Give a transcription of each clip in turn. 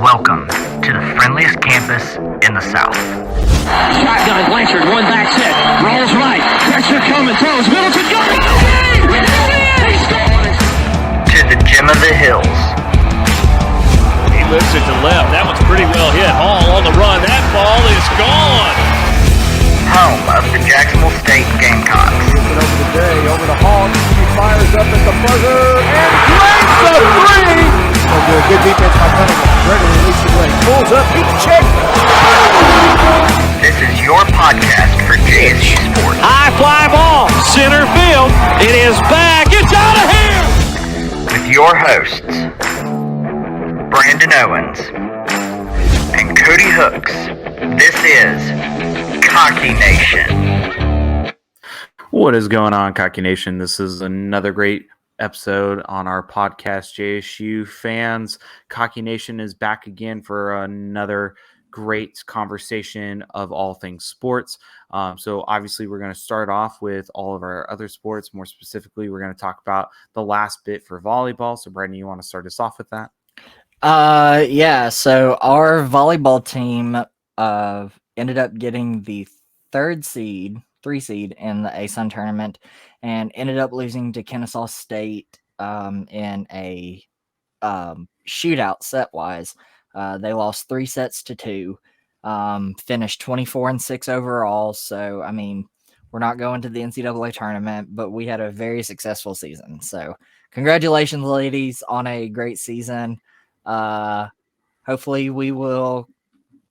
Welcome to the friendliest campus in the South. Shotgun, Blanchard, one back set, rolls right, pressure coming, throws, Middleton, go! To the gym of the hills. He lifts it to left. That one's pretty well hit. Hall on the run. That ball is gone. Home of the Jacksonville State Gamecocks. Gets it over the day, over the Hall. He fires up at the buzzer and drains the three. So good defense by Cunningham. Gregory releases away. Pulls up. He checks. This is your podcast for JSU Sports. High fly ball. Center field. It is back. It's out of here. With your hosts, Brandon Owens and Cody Hooks. This is Cocky Nation. What is going on, Cocky Nation? This is another great episode on our podcast, JSU Fans. Cocky Nation is back again for another great conversation of all things sports. So obviously we're going to start off with all of our other sports. More specifically, we're going to talk about the last bit for volleyball. So Brandon, you want to start us off with that? Yeah. So our volleyball team ended up getting the 3 seed in the ASUN tournament and ended up losing to Kennesaw State in a shootout set-wise. They lost 3-2, finished 24-6 overall. So, I mean, we're not going to the NCAA tournament, but we had a very successful season. So, congratulations, ladies, on a great season. Hopefully we will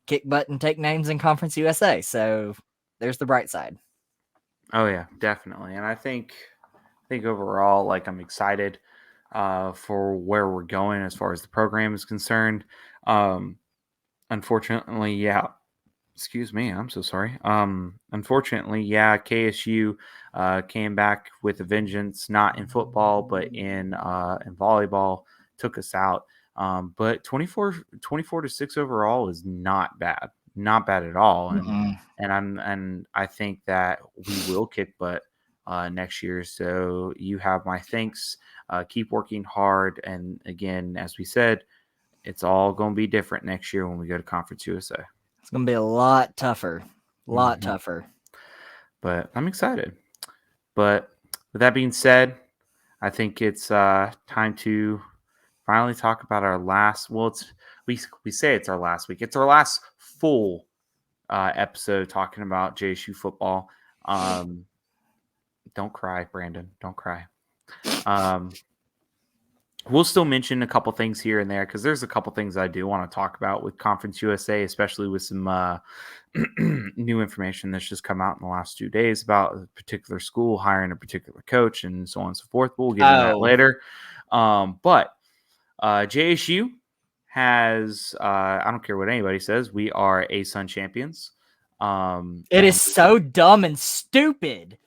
kick butt and take names in Conference USA. So, there's the bright side. Oh yeah, definitely. And I think overall, like, I'm excited for where we're going as far as the program is concerned. Unfortunately, yeah. Excuse me, I'm so sorry. Unfortunately, yeah, KSU came back with a vengeance, not in football, but in volleyball, took us out. But 24-6 overall is not bad. Not bad at all. And I think that we will kick butt next year. So you have my thanks. Keep working hard. And again, as we said, it's all going to be different next year when we go to Conference USA. It's going to be a lot tougher. Tougher. But I'm excited. But with that being said, I think it's time to finally talk about our last. Well, we say it's our last week. It's our last full episode talking about JSU football. Don't cry, Brandon. Don't cry. We'll still mention a couple things here and there because there's a couple things I do want to talk about with Conference USA, especially with some new information that's just come out in the last 2 days about a particular school hiring a particular coach and so on and so forth. We'll get into that later. But JSU has, I don't care what anybody says, we are ASUN champions. it is so dumb and stupid.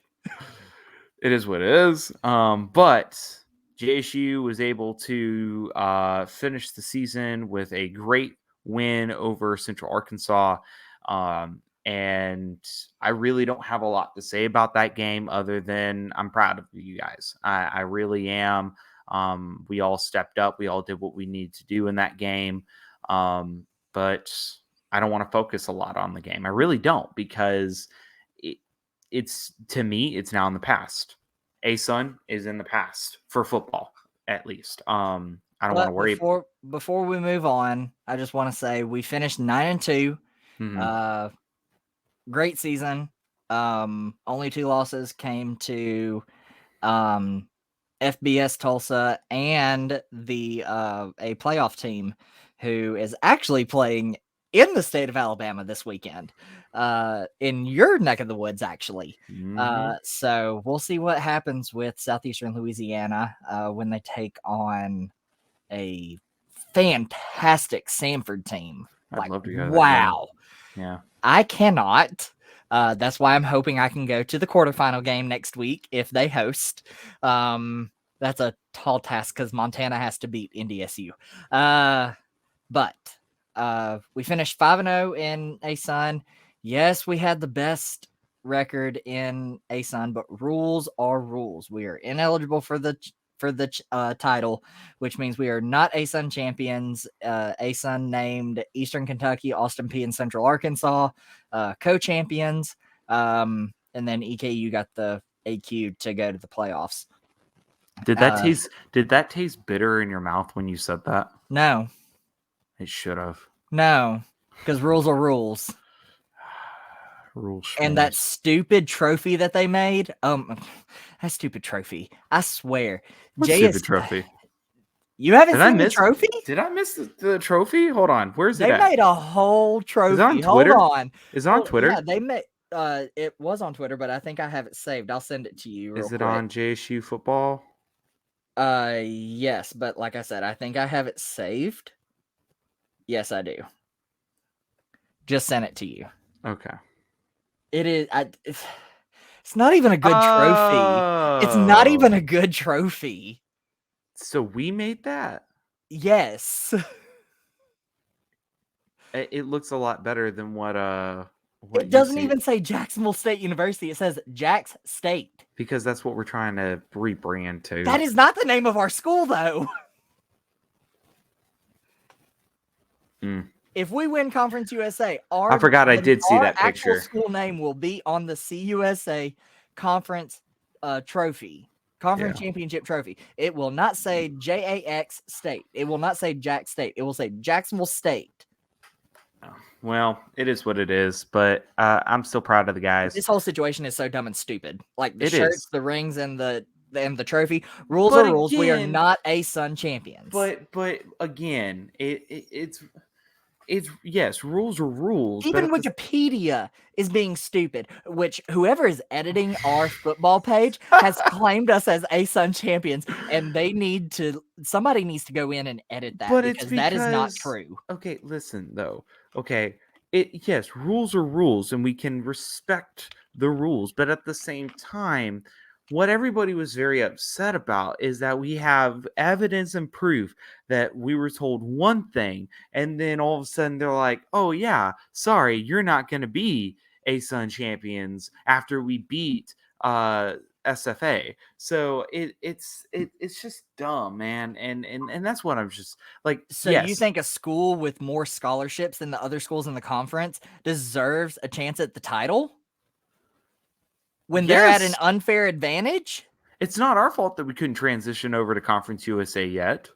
It is what it is. But JSU was able to finish the season with a great win over Central Arkansas. And I really don't have a lot to say about that game other than I'm proud of you guys. I really am. We all stepped up. We all did what we needed to do in that game. But I don't want to focus a lot on the game. I really don't, because it's to me, it's now in the past. ASUN is in the past for football, at least. I don't want to worry. Before we move on, I just want to say we finished 9-2. Mm-hmm. Great season. Only 2 losses came to FBS Tulsa and the a playoff team who is actually playing in the state of Alabama this weekend, in your neck of the woods, actually. Mm-hmm. So we'll see what happens with Southeastern Louisiana when they take on a fantastic Samford team. I'd love to go. Wow. Yeah. I cannot. That's why I'm hoping I can go to the quarterfinal game next week if they host. That's a tall task because Montana has to beat NDSU. But we finished 5-0 in ASUN. Yes, we had the best record in ASUN, but rules are rules. We are ineligible for the for the title, which means we are not ASUN champions. ASUN named Eastern Kentucky, Austin P, and Central Arkansas co-champions. And then EKU got the AQ to go to the playoffs. Did that taste bitter in your mouth when you said that? No. It should have. No, because rules are rules. Rules. And that stupid trophy that they made, that stupid trophy. I swear. What stupid trophy? You haven't seen the trophy? Did I miss the trophy? Hold on. Where's it They at? made a whole trophy. Is it on Twitter? Hold on. Is it on Twitter? Yeah, they made it was on Twitter, but I think I have it saved. I'll send it to you real quick. Is it on JSU football? Yes, but like I said, I think I have it saved. Yes, I do. Just sent it to you. Okay. It is. It's not even a good trophy. It's not even a good trophy. So we made that? Yes. It looks a lot better than what it doesn't even say Jacksonville State University. It says Jax State. Because that's what we're trying to rebrand to. That is not the name of our school, though. If we win Conference USA, I forgot I did see that picture. Our school name will be on the CUSA Conference trophy, Conference Championship trophy. It will not say JAX State. It will not say Jack State. It will say Jacksonville State. Well, it is what it is, but I'm still proud of the guys. This whole situation is so dumb and stupid. Like the shirts, the rings, and the trophy. Rules but are rules. Again, we are not ASUN champions. But again, it's yes, rules are rules. Even Wikipedia is being stupid, which whoever is editing our football page has claimed us as ASUN champions, and somebody needs to go in and edit that because that is not true. Okay, listen though. Okay, yes, rules are rules, and we can respect the rules, but at the same time, what everybody was very upset about is that we have evidence and proof that we were told one thing, and then all of a sudden they're like, oh yeah, sorry, you're not going to be ASUN champions after we beat SFA. So it's just dumb, man. And that's what I'm just like. So you think a school with more scholarships than the other schools in the conference deserves a chance at the title? When they're at an unfair advantage? It's not our fault that we couldn't transition over to Conference USA yet.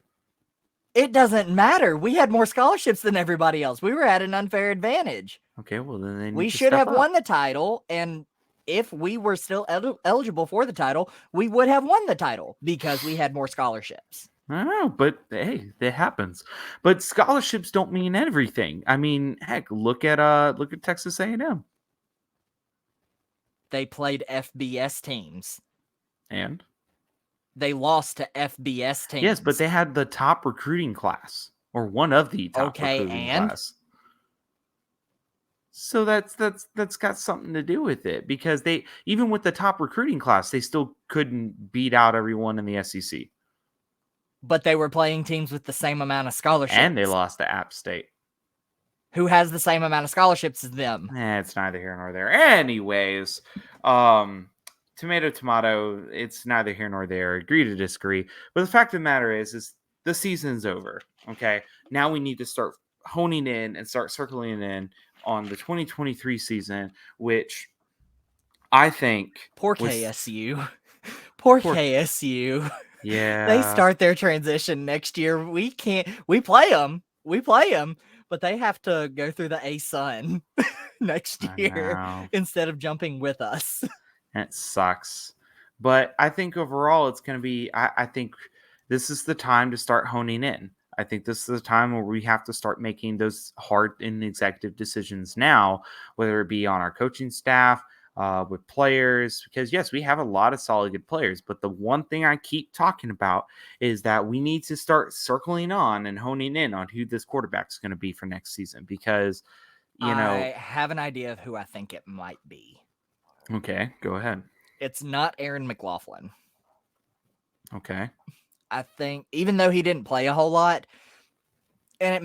It doesn't matter. We had more scholarships than everybody else. We were at an unfair advantage. Okay, well then we should have won the title, and if we were still eligible for the title, we would have won the title because we had more scholarships. I don't know, but hey, that happens. But scholarships don't mean everything. I mean, heck, look at Texas A&M. They played FBS teams. And? They lost to FBS teams. Yes, but they had the top recruiting class. Or one of the top recruiting class. So that's got something to do with it. Because they, even with the top recruiting class, they still couldn't beat out everyone in the SEC. But they were playing teams with the same amount of scholarships. And they lost to App State. Who has the same amount of scholarships as them? It's neither here nor there. Anyways, tomato, it's neither here nor there. Agree to disagree. But the fact of the matter is the season's over. Okay, now we need to start honing in and start circling in on the 2023 season, which I think poor KSU. Poor KSU. Yeah, they start their transition next year. We play them. But they have to go through the ASUN next year instead of jumping with us. It sucks. But I think overall it's going to be, I think this is the time to start honing in. I think this is the time where we have to start making those hard and executive decisions now, whether it be on our coaching staff, with players, because yes, we have a lot of solid good players, but the one thing I keep talking about is that we need to start circling on and honing in on who this quarterback is going to be for next season, because I have an idea of who I think it might be. Okay, go ahead. It's not Aaron McLaughlin. Okay. I think even though he didn't play a whole lot, and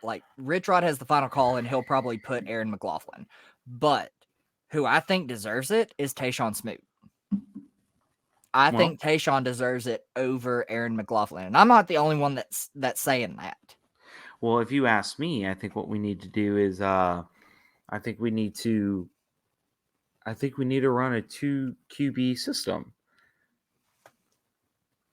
like Rich Rod has the final call and he'll probably put Aaron McLaughlin, but who I think deserves it is Tayshawn Smoot. I Well- think Tayshawn deserves it over Aaron McLaughlin. And I'm not the only one that's saying that. Well, if you ask me, I think what we need to do is I think we need to run a 2 QB system.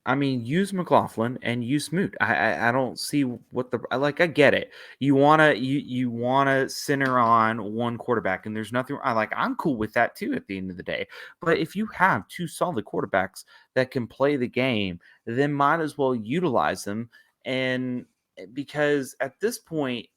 I mean, use McLaughlin and use Smoot. I don't see what I get it. You wanna center on one quarterback, and there's nothing. I'm cool with that too. At the end of the day, but if you have 2 solid quarterbacks that can play the game, then might as well utilize them. And because at this point,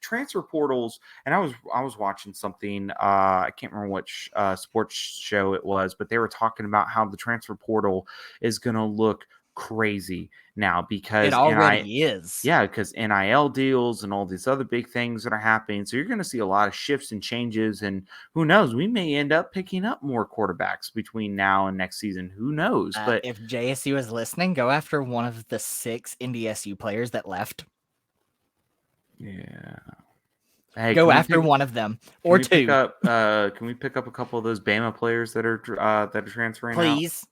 transfer portals, and I was watching something. I can't remember which sports show it was, but they were talking about how the transfer portal is going to look crazy now because It already is. Yeah, because NIL deals and all these other big things that are happening. So you're going to see a lot of shifts and changes. And who knows, we may end up picking up more quarterbacks between now and next season. Who knows? But if JSU is listening, go after one of the 6 NDSU players that left. yeah. Hey, Go after one of them or 2. Can we pick up a couple of those Bama players that are transferring out? Please.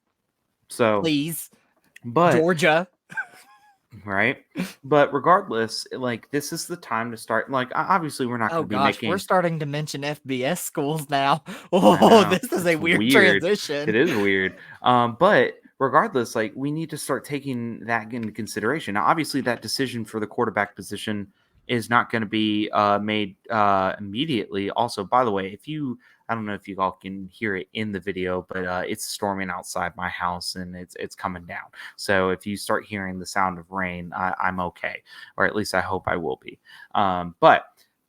So, Please. but Georgia. right? But regardless, this is the time to start. Obviously, we're not going to be making. We're starting to mention FBS schools now. This is a It's weird transition. It is weird. But regardless, we need to start taking that into consideration. Now, obviously, that decision for the quarterback position is not going to be made immediately. Also, by the way, I don't know if you all can hear it in the video, but it's storming outside my house and it's coming down. So if you start hearing the sound of rain, I'm okay, or at least I hope I will be. But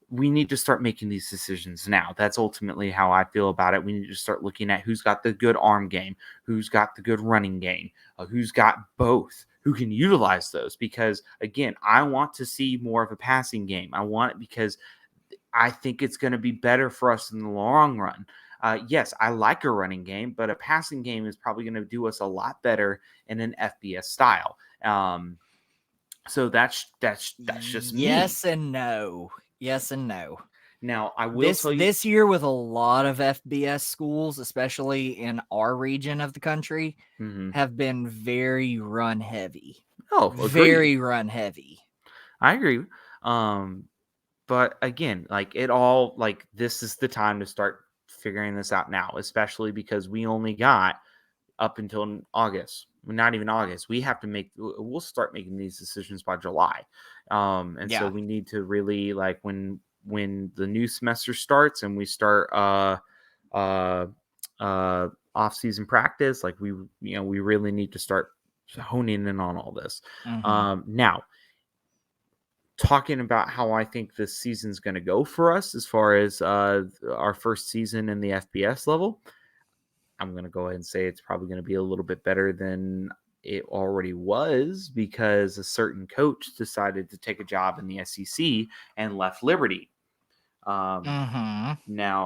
we need to start making these decisions now. That's ultimately how I feel about it. We need to start looking at who's got the good arm game, who's got the good running game, who's got both, who can utilize those. Because again, I want to see more of a passing game. I want it because I think it's going to be better for us in the long run. Yes, I like a running game, but a passing game is probably going to do us a lot better in an FBS style. So that's just me. Yes and no. Yes and no. Now, I will tell you this year with a lot of FBS schools, especially in our region of the country, have been very run heavy. Oh, very run heavy. I agree. But again, this is the time to start figuring this out now, especially because we only got up until August. Not even August. We'll start making these decisions by July. So we need to really when the new semester starts and we start off-season practice, we really need to start honing in on all this. Now, talking about how I think this season's going to go for us as far as our first season in the FBS level, I'm going to go ahead and say it's probably going to be a little bit better than it already was because a certain coach decided to take a job in the SEC and left Liberty. Now,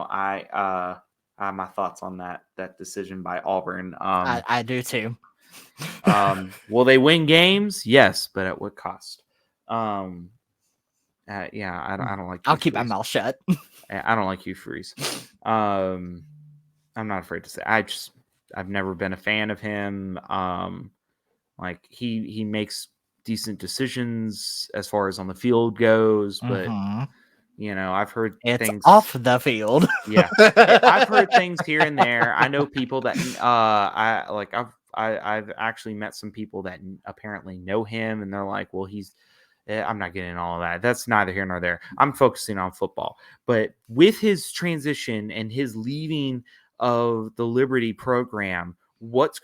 I have my thoughts on that decision by Auburn. I do too. Will they win games? Yes, but at what cost? I don't like. I'll keep my mouth shut. I don't like Hugh Freeze. I'm not afraid to say. I've never been a fan of him. He makes decent decisions as far as on the field goes, but I've heard things off the field. Yeah, I've heard things here and there. I know people that I've actually met some people that apparently know him, and they're like, well, I'm not getting all of that. That's neither here nor there. I'm focusing on football. But with his transition and his leaving of the Liberty program, what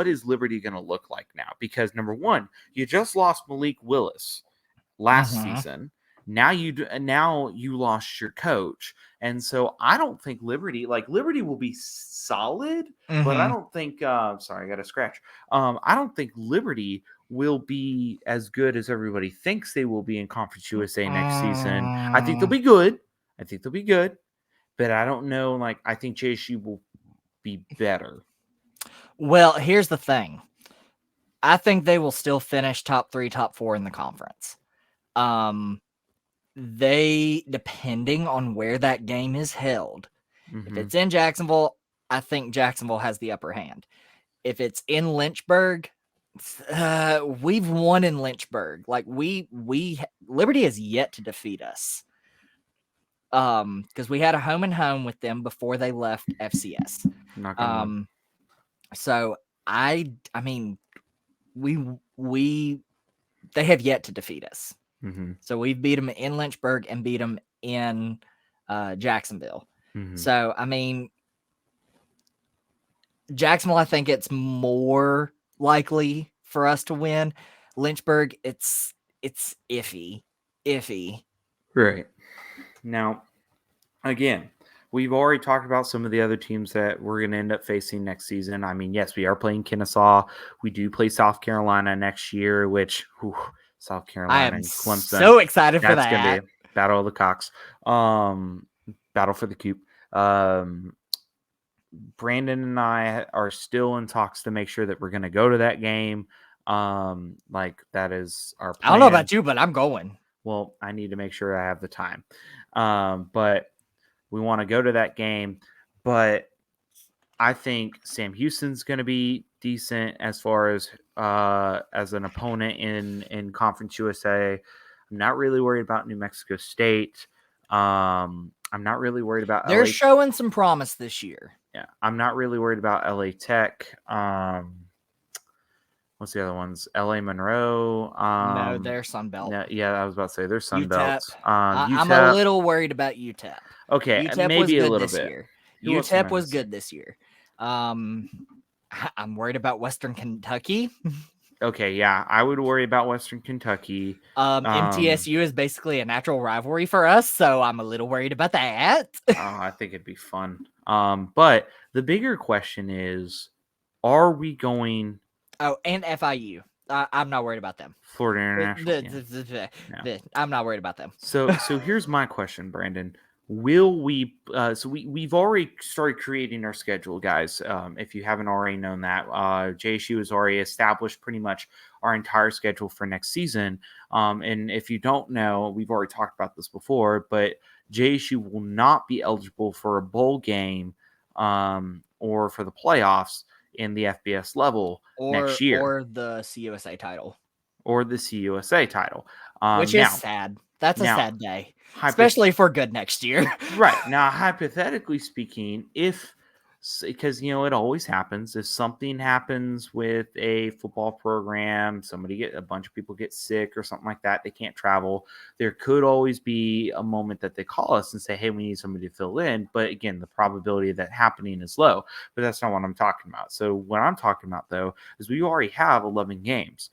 is Liberty going to look like now? Because number one, you just lost Malik Willis last season. Now you lost your coach. And so I don't think Liberty will be solid, but I don't think sorry, I got a scratch. I don't think Liberty will be as good as everybody thinks they will be in Conference USA next season. I think they'll be good. But I don't know. I think JSU will be better. Well, here's the thing. I think they will still finish top 3, top 4 in the conference. They, depending on where that game is held, if it's in Jacksonville, I think Jacksonville has the upper hand. if it's in Lynchburg, we've won in Lynchburg. Like Liberty has yet to defeat us. Because we had a home and home with them before they left FCS. Not gonna win. So I mean, they have yet to defeat us. Mm-hmm. So we've beat them in Lynchburg and beat them in Jacksonville. Mm-hmm. So I mean, Jacksonville, I think it's more likely for us to win. Lynchburg, it's iffy. Right. Now, again, we've already talked about some of the other teams that we're going to end up facing next season. I mean, yes, we are playing Kennesaw. We do play South Carolina next year, which South Carolina I am and Clemson. so excited for That's that. going to be a battle of the cocks. Battle for the coop. Brandon and I are still in talks to make sure that we're going to go to that game. Like that is our plan. I don't know about you, but I'm going. Well, I need to make sure I have the time. But we want to go to that game. But I think Sam Houston's going to be decent as far as an opponent in Conference USA. I'm not really worried about New Mexico State. I'm not really worried about They're LA. showing some promise this year. Yeah, I'm not really worried about LA Tech. What's the other ones? LA Monroe. No, they're Sunbelt. No, yeah, I was about to say they're UTEP. Sunbelt. I'm a little worried about UTEP. Okay, UTEP maybe was good a little this bit. year. Who else UTEP am I was missing? good this year. I'm worried about Western Kentucky. Okay, yeah, I would worry about Western Kentucky. MTSU is basically a natural rivalry for us, so I'm a little worried about that. I think it'd be fun. But the bigger question is, are we going Oh, and FIU. I'm not worried about them. Florida International? Yeah. I'm not worried about them. So here's my question, Brandon. Will we? So we've already started creating our schedule, guys. If you haven't already known that, JSU has already established pretty much our entire schedule for next season. And if you don't know, we've already talked about this before, but JSU will not be eligible for a bowl game or for the playoffs in the FBS level next year, or the CUSA title, which is sad. That's a sad day, especially if we're good next year. Right. Now, hypothetically speaking, because it always happens, if something happens with a football program, a bunch of people get sick or something like that, they can't travel, there could always be a moment that they call us and say, hey, we need somebody to fill in. But again, the probability of that happening is low, but that's not what I'm talking about. So what I'm talking about, though, is we already have 11 games.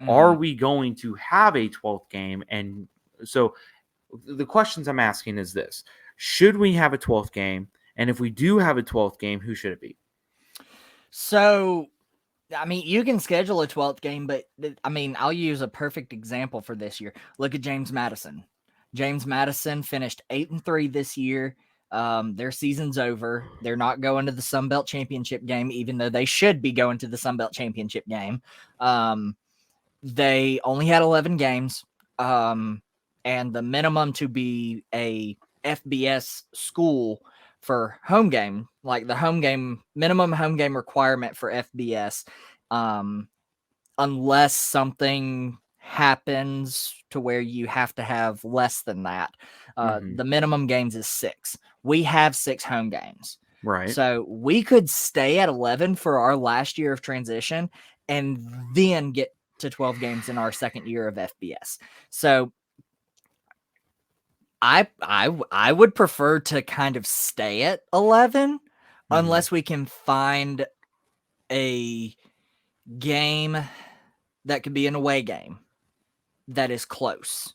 Mm-hmm. Are we going to have a 12th game? And so the questions I'm asking is this: should we have a 12th game? And if we do have a 12th game, who should it be? So, I mean, you can schedule a 12th game, but I mean, I'll use a perfect example for this year. Look at James Madison. James Madison finished 8-3 this year. Their season's over. They're not going to the Sun Belt Championship game, even though they should be going to the Sun Belt Championship game. They only had 11 games. And the minimum to be a FBS school for home game, like the minimum home game requirement for FBS, unless something happens to where you have to have less than that, the minimum games is 6. We have 6 home games. Right. So we could stay at 11 for our last year of transition and then get to 12 games in our second year of FBS. So I would prefer to kind of stay at 11 unless we can find a game that could be an away game that is close.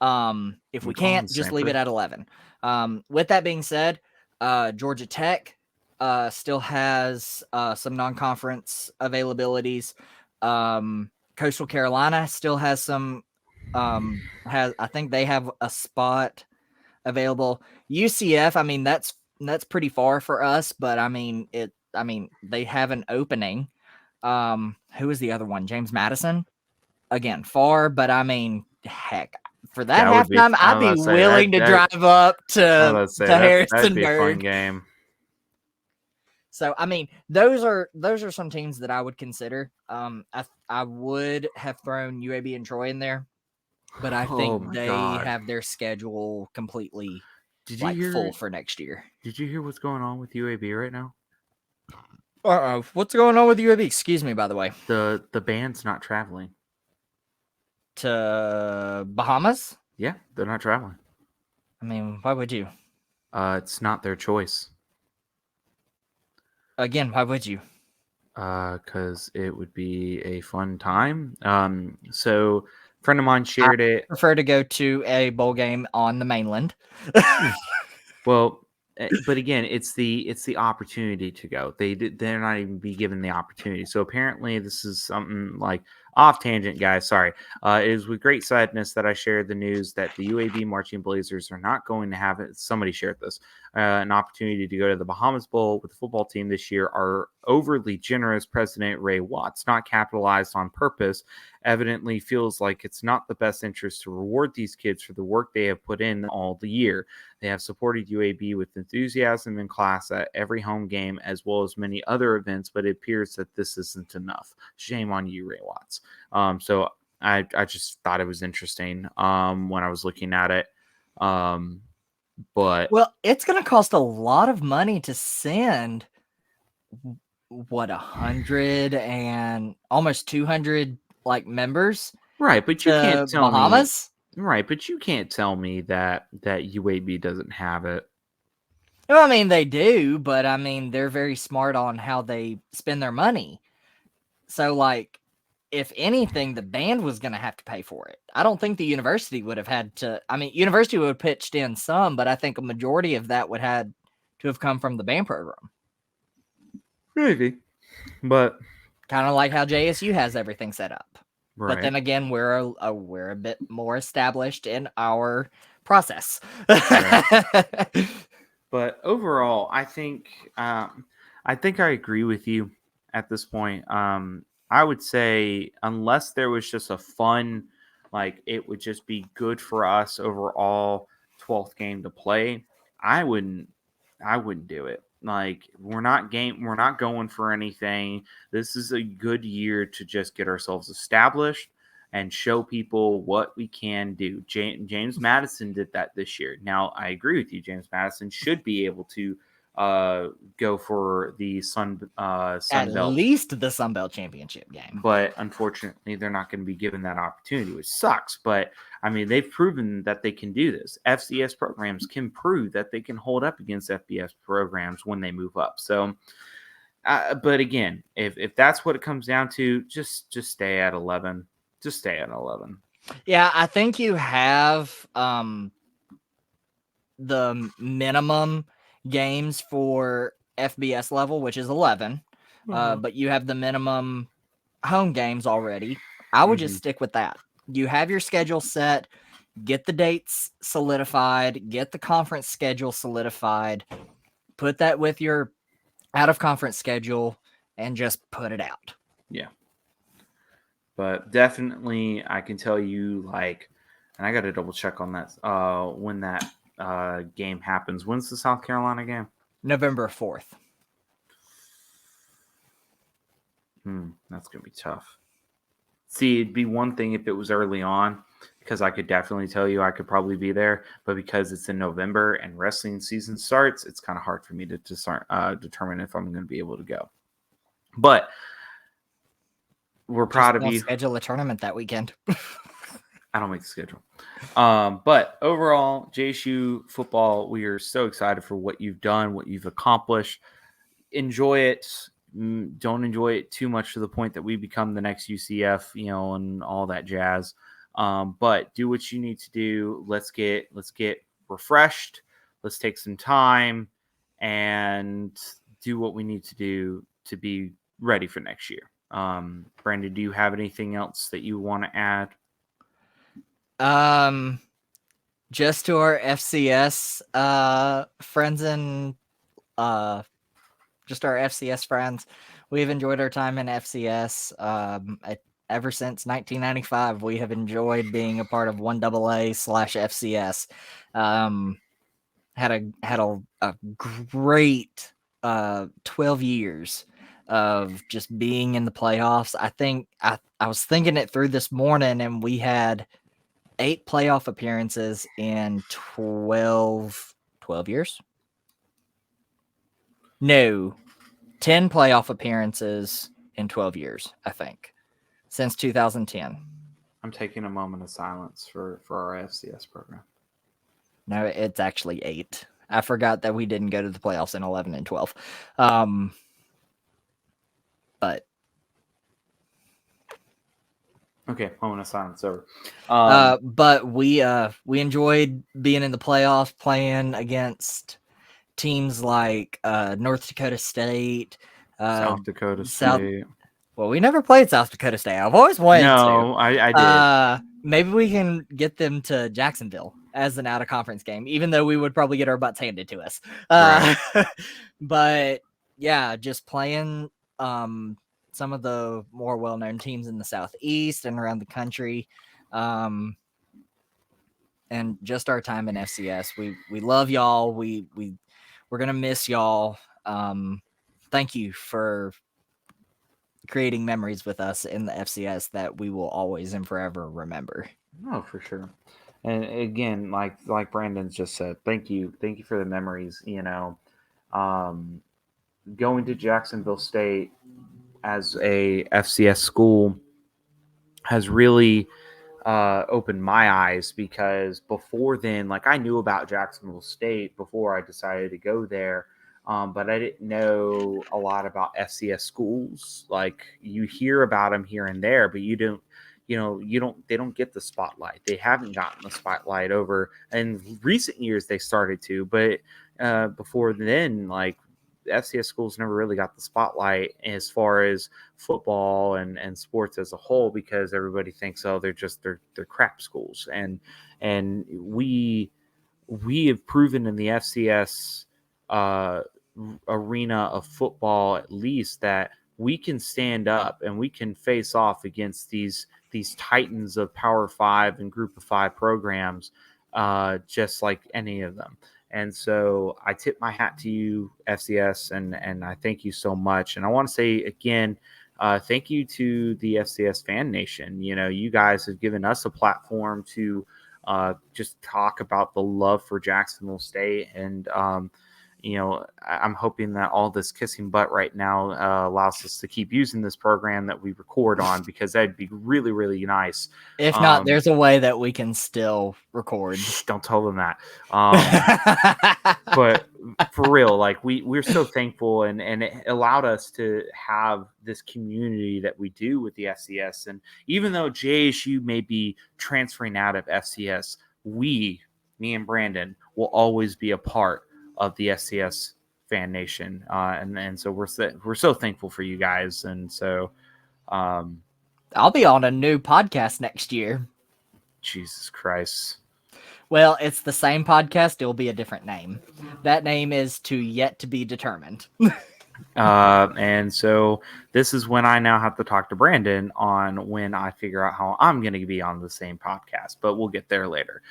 If we can't, just leave it at 11. With that being said, Georgia Tech still has some non-conference availabilities. Coastal Carolina still has some I think they have a spot available. UCF, I mean, that's pretty far for us, but I mean they have an opening. Who is the other one? James Madison, again, far, but I mean, heck, for that halftime, I'd be willing to drive up to Harrisonburg. That'd be a fun game. So I mean, those are some teams that I would consider. I would have thrown UAB and Troy in there, but I Oh think my they God. have their schedule completely Did you hear? full for next year. Did you hear what's going on with UAB right now? What's going on with UAB? Excuse me, by the way. The band's not traveling. To Bahamas? Yeah, they're not traveling. I mean, why would you? It's not their choice. Again, why would you? Because it would be a fun time. So a friend of mine shared it. Prefer to go to a bowl game on the mainland. Well, but again, it's the opportunity to go. They're not even be given the opportunity. So apparently, this is something like off tangent, guys. Sorry. It is with great sadness that I shared the news that the UAB Marching Blazers are not going to have it. Somebody shared this an opportunity to go to the Bahamas Bowl with the football team this year. Our overly generous President Ray Watts, not capitalized on purpose, evidently feels like it's not the best interest to reward these kids for the work they have put in all the year. They have supported UAB with enthusiasm in class at every home game as well as many other events, but it appears that this isn't enough. Shame on you, Ray Watts. So I just thought it was interesting when I was looking at it. But well, it's going to cost a lot of money to send 100 and almost 200 members, right, but you can't tell Bahamas. Me, right, but you can't tell me that UAB doesn't have it. Well, I mean, they do, but I mean, they're very smart on how they spend their money. So, if anything, the band was going to have to pay for it. I don't think the university would have had to. I mean, university would have pitched in some, but I think a majority of that would have to have come from the band program. Maybe, but kind of like how JSU has everything set up. Right. But then again, we're a bit more established in our process. Right. But overall, I think I agree with you at this point. I would say unless there was just a fun, it would just be good for us overall 12th game to play, I wouldn't do it. We're not going for anything. This is a good year to just get ourselves established and show people what we can do. James Madison did that this year. Now, I agree with you. James Madison should be able to go for the Sun Belt. At least the Sun Belt championship game. But unfortunately, they're not going to be given that opportunity, which sucks. But, I mean, they've proven that they can do this. FCS programs can prove that they can hold up against FBS programs when they move up. So, but again, if that's what it comes down to, just stay at 11. Just stay at 11. Yeah, I think you have the minimum games for FBS level, which is 11, but you have the minimum home games already. I would just stick with that. You have your schedule set, get the dates solidified, get the conference schedule solidified, put that with your out of conference schedule, and just put it out. Yeah. But definitely, I can tell you, and I got to double check on that when that game happens. When's the South Carolina game? November 4th. That's going to be tough. See, it'd be one thing if it was early on, because I could definitely tell you I could probably be there. But because it's in November and wrestling season starts, it's kind of hard for me to determine if I'm going to be able to go. But we're proud of you. Schedule a tournament that weekend. I don't make the schedule. But overall, JSU football, we are so excited for what you've done, what you've accomplished. Enjoy it. Don't enjoy it too much to the point that we become the next UCF, and all that jazz. But do what you need to do. Let's get refreshed. Let's take some time and do what we need to do to be ready for next year. Brandon, do you have anything else that you want to add? Just to our FCS friends and just our FCS friends, we've enjoyed our time in FCS. Ever since 1995, we have enjoyed being a part of 1AA/FCS. Had a great 12 years of just being in the playoffs. I think I was thinking it through this morning, and we had 8 playoff appearances in 12 years. No, 10 playoff appearances in 12 years, I think, since 2010. I'm taking a moment of silence for our FCS program. No, it's actually 8. I forgot that we didn't go to the playoffs in 11 and 12. But okay, moment of silence over. But we enjoyed being in the playoffs, playing against teams like North Dakota State, South Dakota South. State. Well, we never played South Dakota State. I've always wanted No, I did. Maybe we can get them to Jacksonville as an out of conference game, even though we would probably get our butts handed to us. Right. But yeah, just playing some of the more well-known teams in the Southeast and around the country. And just our time in FCS. We love y'all. We're gonna miss y'all. Thank you for creating memories with us in the FCS that we will always and forever remember. No, for sure. And again, like Brandon's just said, thank you for the memories. Going to Jacksonville State as a FCS school has really opened my eyes, because before then, like, I knew about Jacksonville State before I decided to go there. But I didn't know a lot about FCS schools. Like, you hear about them here and there, but they don't get the spotlight. They haven't gotten the spotlight over in recent years. They started to, but before then, like, FCS schools never really got the spotlight as far as football and sports as a whole, because everybody thinks, oh, they're crap schools. And we have proven in the FCS arena of football, at least, that we can stand up and we can face off against these titans of Power 5 and Group of 5 programs, just like any of them. And so I tip my hat to you, FCS, and I thank you so much. And I want to say again, thank you to the FCS Fan Nation. You guys have given us a platform to just talk about the love for Jacksonville State. And I'm hoping that all this kissing butt right now allows us to keep using this program that we record on, because that'd be really, really nice. If not, there's a way that we can still record. Don't tell them that. But for real, like, we're so thankful, and it allowed us to have this community that we do with the FCS. And even though JSU may be transferring out of FCS, me and Brandon, will always be a part of the FCS Fan Nation, and so we're so thankful for you guys. And so I'll be on a new podcast next year. Jesus Christ. Well, it's the same podcast. It'll be a different name. That name is to yet to be determined. And so this is when I now have to talk to Brandon on when I figure out how I'm going to be on the same podcast, but we'll get there later.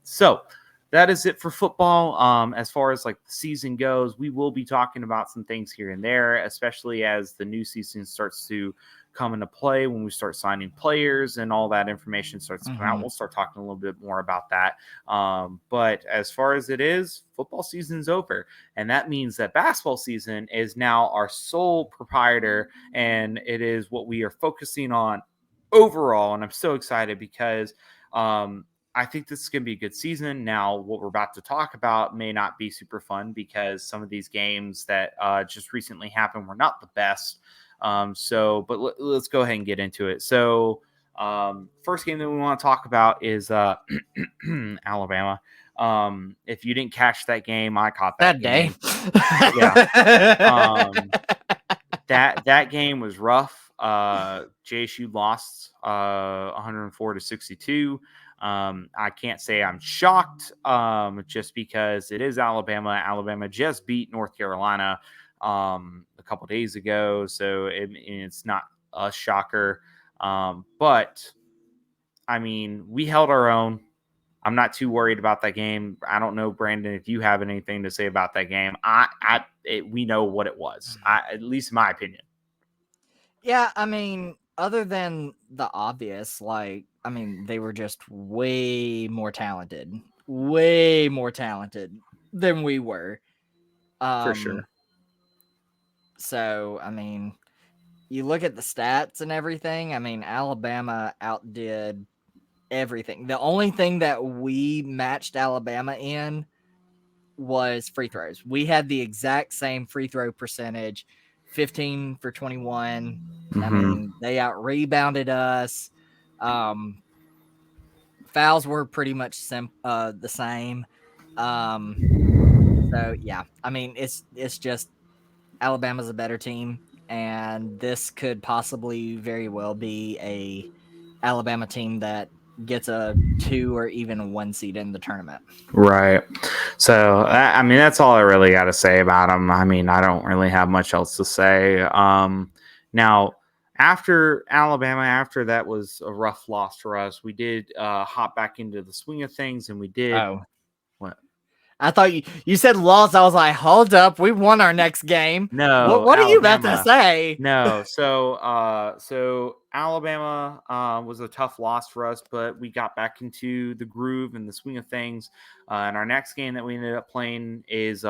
So that is it for football. As far as like the season goes, we will be talking about some things here and there, especially as the new season starts to come into play, when we start signing players and all that information starts to come out. We'll start talking a little bit more about that. But as far as it is, football season's over. And that means that basketball season is now our sole proprietor, and it is what we are focusing on overall. And I'm so excited because I think this is going to be a good season. Now, what we're about to talk about may not be super fun, because some of these games that just recently happened were not the best. But let's go ahead and get into it. So first game that we want to talk about is Alabama. If you didn't catch that game, I caught that game. Yeah. That game was rough. JSU lost 104-62. I can't say I'm shocked, just because it is Alabama. Alabama just beat North Carolina a couple days ago, so it's not a shocker. But I mean, we held our own. I'm not too worried about that game. I don't know, Brandon, if you have anything to say about that game. We know what it was, at least in my opinion. Yeah, I mean, other than the obvious, like, I mean, they were just way more talented than we were. For sure. So, I mean, you look at the stats and everything. I mean, Alabama outdid everything. The only thing that we matched Alabama in was free throws. We had the exact same free throw percentage, 15 for 21. I mean, they out rebounded us. Fouls were pretty much the same. So yeah, I mean, it's just Alabama's a better team, and this could possibly very well be a Alabama team that gets a 2 or even a 1 seed in the tournament. Right. So, I mean, that's all I really got to say about them. I mean, I don't really have much else to say. Now, after Alabama, after that was a rough loss for us, we did hop back into the swing of things, and we did. Oh, What? I thought you said loss. I was like, hold up, we won our next game. No, What are you about to Alabama. say? No, so Alabama was a tough loss for us, but we got back into the groove and the swing of things. And our next game that we ended up playing is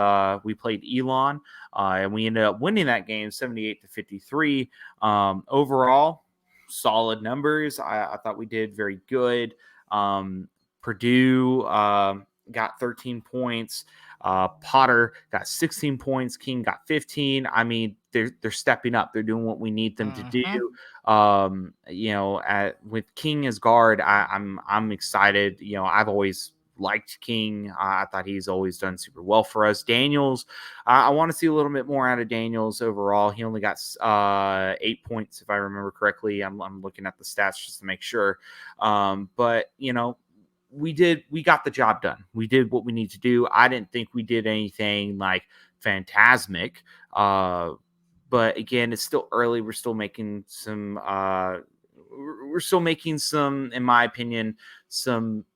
we played Elon, and we ended up winning that game 78-53. Overall, solid numbers. I thought we did very good. Purdue got 13 points. Potter got 16 points. King got 15. I mean, they're stepping up. They're doing what we need them to do. With King as guard, I'm excited. I've always liked King. I thought he's always done super well for us. Daniels, I want to see a little bit more out of Daniels overall. He only got 8 points, if I remember correctly. I'm looking at the stats just to make sure. But we got the job done. We did what we need to do. I didn't think we did anything like phantasmic. But again, it's still early. We're still making some in my opinion, some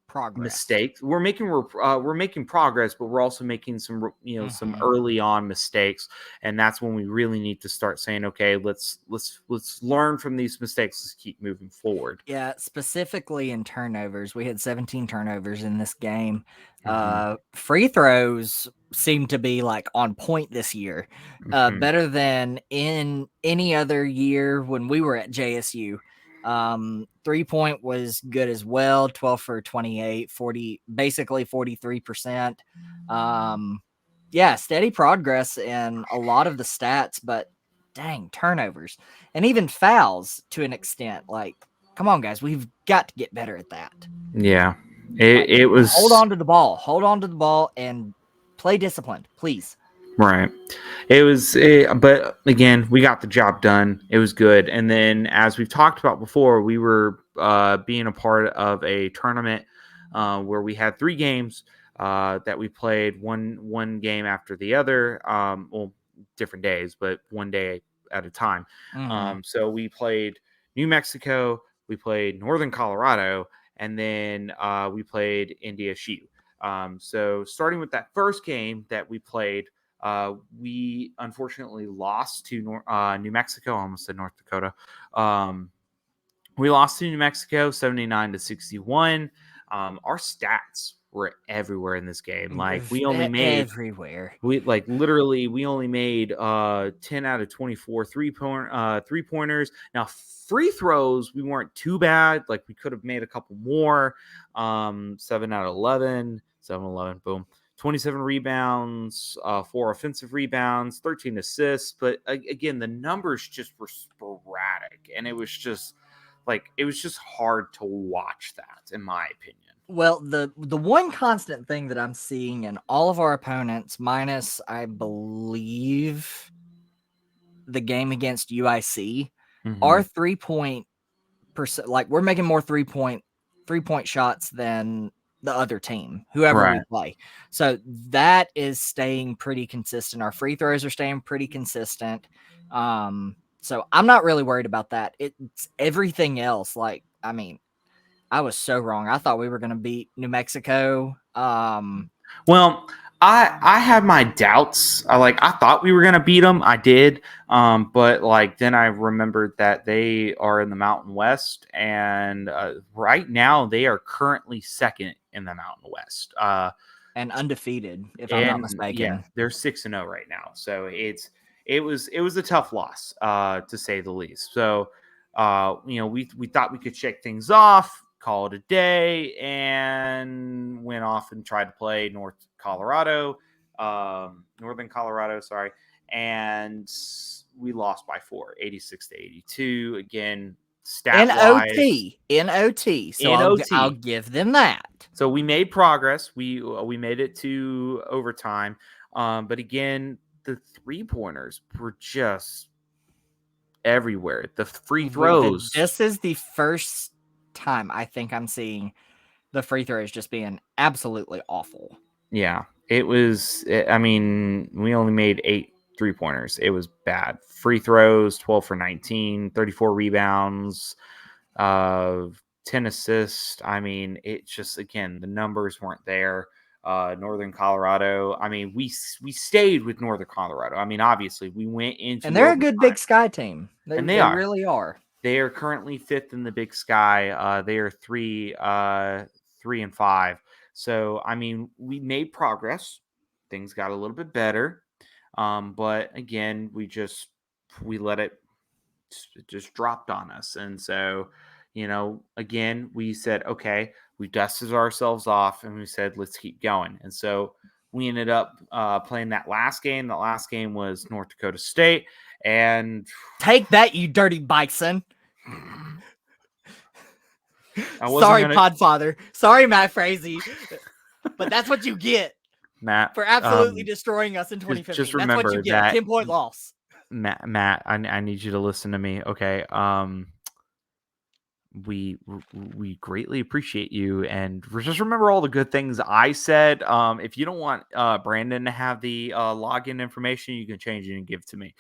Progress. mistakes. We're making progress, but we're also making some some early on mistakes, and that's when we really need to start saying, okay, let's learn from these mistakes. Let's keep moving forward. Yeah, specifically in turnovers, we had 17 turnovers in this game. Free throws seem to be like on point this year, better than in any other year when we were at JSU. 3-point was good as well, 12 for 28, 40, basically 43%. Yeah, steady progress in a lot of the stats, but dang, turnovers and even fouls to an extent. Like, come on, guys, we've got to get better at that. Yeah, it was hold on to the ball and play disciplined, please. Right. But again, we got the job done. It was good. And then, as we've talked about before, we were being a part of a tournament where we had 3 games that we played one game after the other. Well, different days, but one day at a time. So we played New Mexico, we played Northern Colorado, and then we played NDSU. So starting with that first game that we played, we unfortunately lost to New Mexico. I almost said North Dakota. We lost to New Mexico 79-61. Our stats were everywhere in this game. Like, we only made everywhere. We only made 10 out of 24 3-pointers. Now, free throws, we weren't too bad. Like, we could have made a couple more. 7 out of 11, boom. 27 rebounds, 4 offensive rebounds, 13 assists. But again, the numbers just were sporadic, and it was just hard to watch that, in my opinion. Well, the one constant thing that I'm seeing in all of our opponents, minus, I believe, the game against UIC, our 3-point percent, like, we're making more 3-point shots than the other team, whoever we play. So that is staying pretty consistent. Our free throws are staying pretty consistent. So I'm not really worried about that. It's everything else. Like, I mean, I was so wrong. I thought we were going to beat New Mexico. Well, I had my doubts. I thought we were gonna beat them. I did, but then I remembered that they are in the Mountain West, and right now they are currently second in the Mountain West. And undefeated, if I'm not mistaken. Yeah, they're 6-0 right now. So it was a tough loss, to say the least. So we thought we could shake things off, call it a day, and went off and tried to play Northern Colorado, sorry, and we lost by 4, 86-82. Again, stat wise, in OT. So in I'll give them that. So we made progress. We made it to overtime, but again, the 3-pointers were just everywhere. The free throws. This is the first time I think I'm seeing the free throws just being absolutely awful. Yeah, it was. I mean, we only made 8 3-pointers. It was bad. Free throws, 12 for 19, 34 rebounds, 10 assists. I mean, it just, again, the numbers weren't there. Northern Colorado. I mean, we stayed with Northern Colorado. I mean, obviously, we went into, and they're a good Big Sky team. They really are. They are currently 5th in the Big Sky. They are 3-5. So, I mean, we made progress. Things got a little bit better. But again, we let it just dropped on us. And so, again, we said, okay, we dusted ourselves off and we said, let's keep going. And so we ended up playing that last game. That last game was North Dakota State. And take that, you dirty bison. Sorry, Podfather. Sorry, Matt Frazee. But that's what you get, Matt, for absolutely destroying us in 2015. Just remember that's what you get. 10-point loss. Matt, I need you to listen to me, okay? We greatly appreciate you, and just remember all the good things I said. If you don't want Brandon to have the login information, you can change it and give it to me.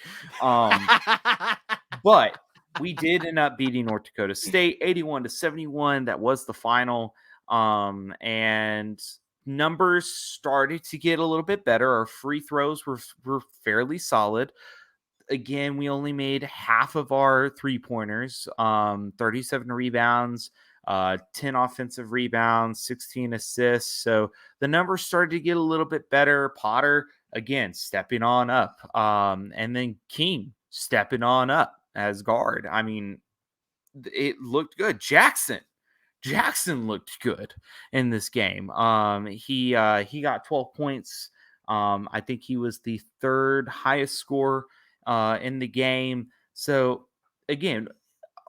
But we did end up beating North Dakota State 81-71. That was the final. And numbers started to get a little bit better. Our free throws were fairly solid. Again, we only made half of our 3-pointers, 37 rebounds, 10 offensive rebounds, 16 assists. So the numbers started to get a little bit better. Potter, again, stepping on up. And then King stepping on up as guard. I mean, it looked good. Jackson looked good in this game. He got 12 points. I think he was the 3rd highest scorer in the game. So again,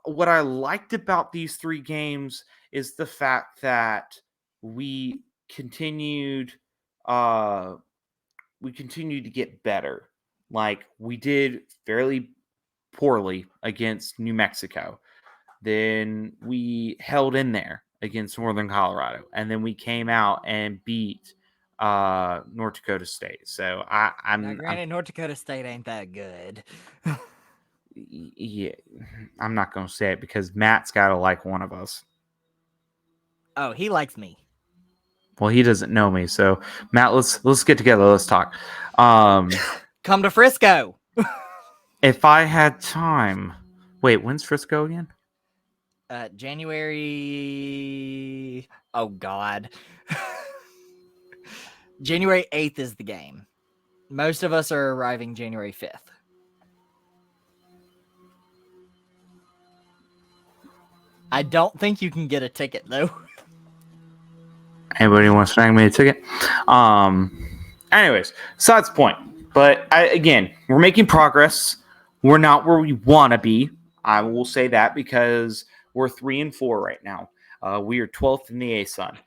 what I liked about these 3 games is the fact that we continued to get better. Like, we did fairly poorly against New Mexico. Then we held in there against Northern Colorado, and then we came out and beat North Dakota State. So granted, North Dakota State ain't that good. Yeah, I'm not gonna say it because Matt's gotta like one of us. Oh, he likes me. Well, he doesn't know me, so Matt, let's get together. Let's talk. Come to Frisco. If I had time. Wait, when's Frisco again? January. Oh God. January 8th is the game. Most of us are arriving January 5th. I don't think you can get a ticket though. Anybody wants to snag me a ticket? Anyways, besides the point. But again, we're making progress. We're not where we want to be. I will say that because we're 3-4 right now. We are 12th in the ASUN.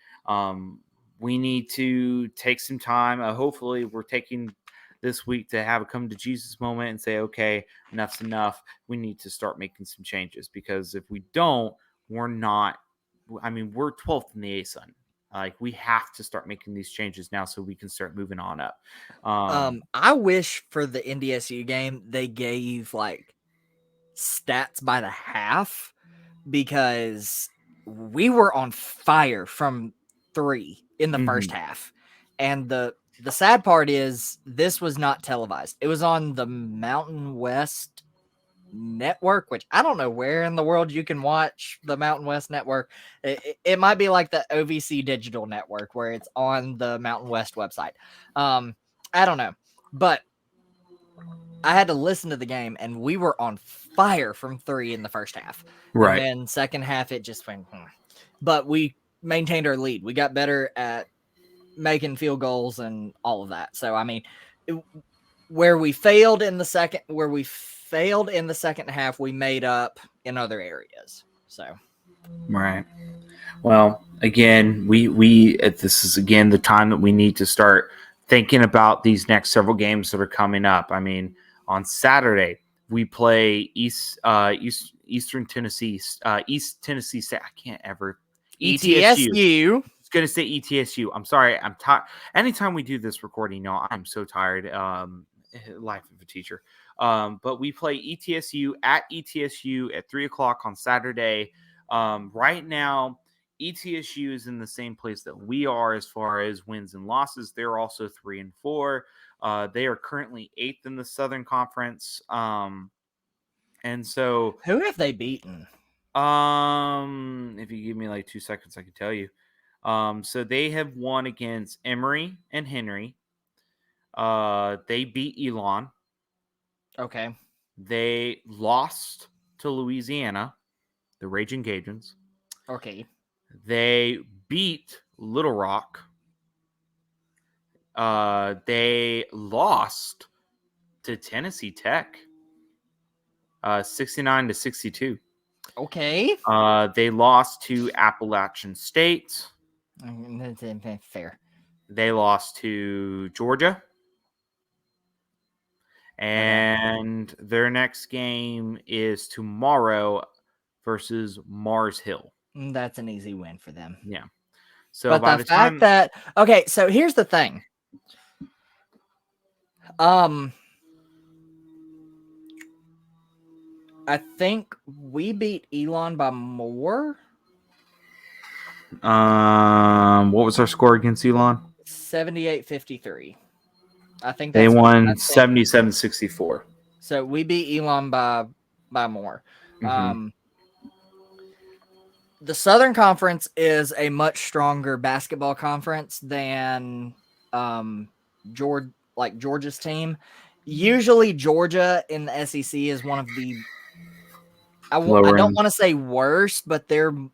We need to take some time. Hopefully, we're taking this week to have a come to Jesus moment and say, okay, enough's enough. We need to start making some changes because if we don't, we're not. I mean, we're 12th in the ASUN. Like, we have to start making these changes now so we can start moving on up. I wish for the NDSU game they gave like stats by the half, because we were on fire from 3 in the first half. And the sad part is this was not televised. It was on the Mountain West Network, which I don't know where in the world you can watch the Mountain West Network. It might be like the OVC Digital Network where it's on the Mountain West website. I don't know. But I had to listen to the game, and we were on fire from 3 in the first half. Right. And then second half, it just went. But we maintained our lead. We got better at making field goals and all of that. So, I mean, where we failed in the second half, we made up in other areas. So, Right. Well, again, we this is again the time that we need to start thinking about these next several games that are coming up. I mean, on Saturday we play Eastern Tennessee, East Tennessee State. I can't ever ETSU. It's gonna say ETSU. I'm sorry. I'm tired. Anytime we do this recording, I'm so tired. Life of a teacher. But we play ETSU at ETSU at 3:00 on Saturday. Right now, ETSU is in the same place that we are as far as wins and losses. They're also 3-4. They are currently 8th in the Southern Conference. And so, Who have they beaten? if you give me like 2 seconds, I can tell you. So they have won against Emory and Henry. They beat Elon. Okay. They lost to Louisiana, the Raging Cajuns. Okay. They beat Little Rock. They lost to Tennessee Tech, 69-62. Okay. They lost to Appalachian State. Fair. They lost to Georgia. And their next game is tomorrow versus Mars Hill. That's an easy win for them. Yeah. So but by the fact that so here's the thing. I think we beat Elon by more. What was our score against Elon? 78-53. I think They that's won 77-64. So we beat Elon by more. The Southern Conference is a much stronger basketball conference than Georgia's team. Usually Georgia in the SEC is one of the I don't want to say worse, but they're more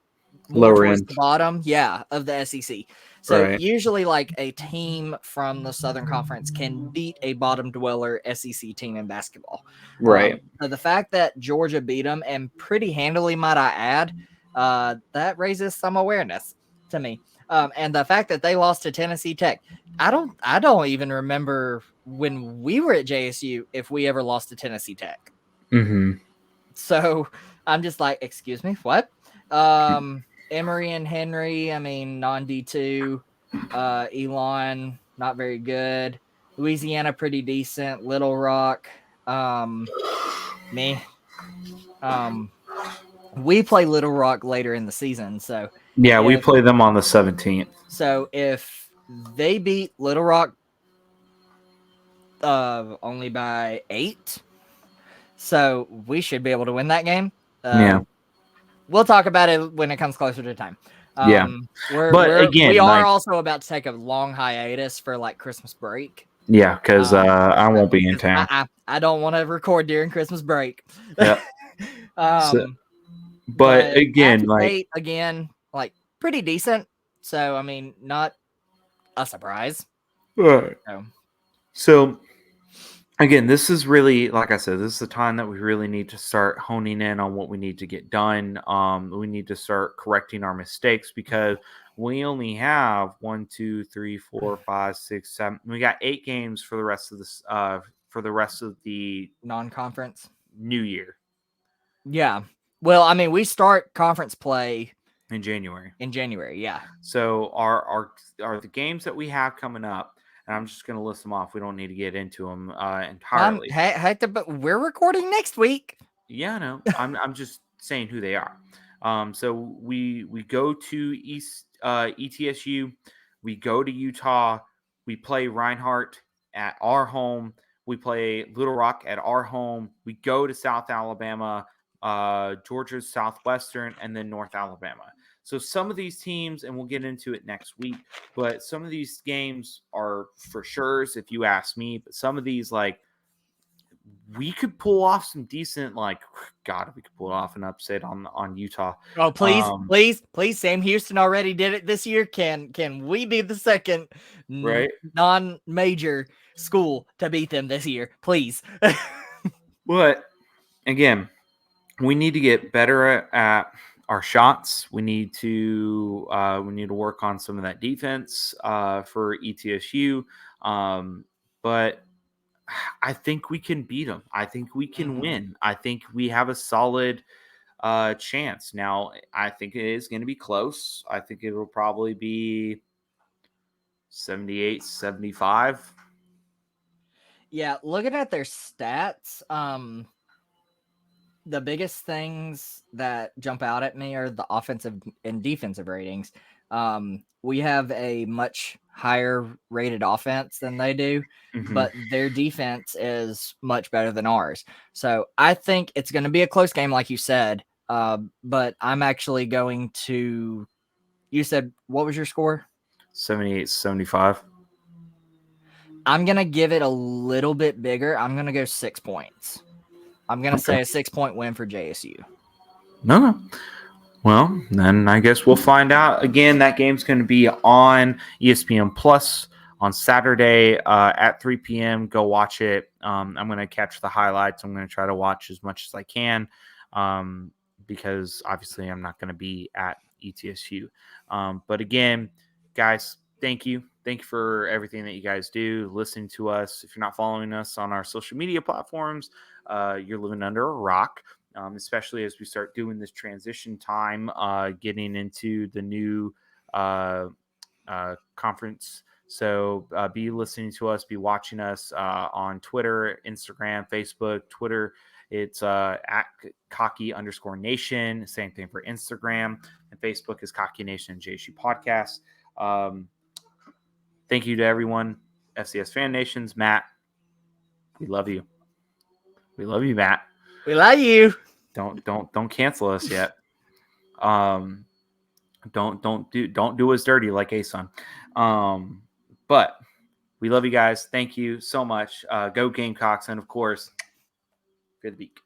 Lower towards end. the bottom, of the SEC. So usually like a team from the Southern Conference can beat a bottom dweller SEC team in basketball. Right. So the fact that Georgia beat them, and pretty handily, might I add, that raises some awareness to me. And the fact that they lost to Tennessee Tech, I don't even remember when we were at JSU if we ever lost to Tennessee Tech. So I'm just like, excuse me, what? Emory and Henry, I mean, non-D2. Elon, not very good. Louisiana, pretty decent. Little Rock, me. We play Little Rock later in the season, so yeah, we play them on the 17th. So if they beat Little Rock only by 8, so we should be able to win that game. We'll talk about it when it comes closer to time. We are also about to take a long hiatus for like Christmas break. Yeah, because I won't be in town. I don't want to record during Christmas break. Yeah. But again, like pretty decent. So I mean, not a surprise. Right. So again, this is really, like I said, this is the time that we really need to start honing in on what we need to get done. We need to start correcting our mistakes because we only have 1, 2, 3, 4, 5, 6, 7. We got 8 games for the rest of this. For the rest of the non-conference new year. Yeah. Well, I mean, we start conference play in January. Yeah. So are the games that we have coming up. And I'm just going to list them off. We don't need to get into them entirely. But we're recording next week. Yeah, I know. I'm just saying who they are. So we go to ETSU, we go to Utah, we play Reinhardt at our home, we play Little Rock at our home, we go to South Alabama, Georgia's Southwestern, and then North Alabama. So some of these teams, and we'll get into it next week, but some of these games are for sure, if you ask me. But some of these, like, we could pull off some decent, like, God, we could pull off an upset on Utah. Oh, please. Sam Houston already did it this year. Can we be the second Right. non-major school to beat them this year? Please. But again, we need to get better at our shots. We need to work on some of that defense for ETSU. But I think we can beat them. I think we can win. I think we have a solid chance. Now, I think it is going to be close. I think it will probably be 78-75. Yeah, looking at their stats, the biggest things that jump out at me are the offensive and defensive ratings. We have a much higher rated offense than they do, but their defense is much better than ours. So I think it's going to be a close game, like you said. But I'm actually going to. You said, what was your score? 78-75. I'm going to give it a little bit bigger. I'm going to go 6 points. I'm going to say a 6-point win for JSU. No. Well, then I guess we'll find out. Again, that game's going to be on ESPN Plus on Saturday at 3 p.m. Go watch it. I'm going to catch the highlights. I'm going to try to watch as much as I can because obviously I'm not going to be at ETSU. But again, guys, thank you. Thank you for everything that you guys do, listening to us. If you're not following us on our social media platforms, you're living under a rock, especially as we start doing this transition time, getting into the new conference. So be listening to us, be watching us on Twitter, Instagram, Facebook, Twitter. It's at cocky_nation. Same thing for Instagram. And Facebook is Cocky Nation JSU Podcast. Thank you to everyone. FCS Fan Nations. Matt, we love you. We love you, Matt. We love you. Don't cancel us yet. Don't do us dirty like ASUN. But we love you guys. Thank you so much. Go Gamecocks, and of course, fear the beak.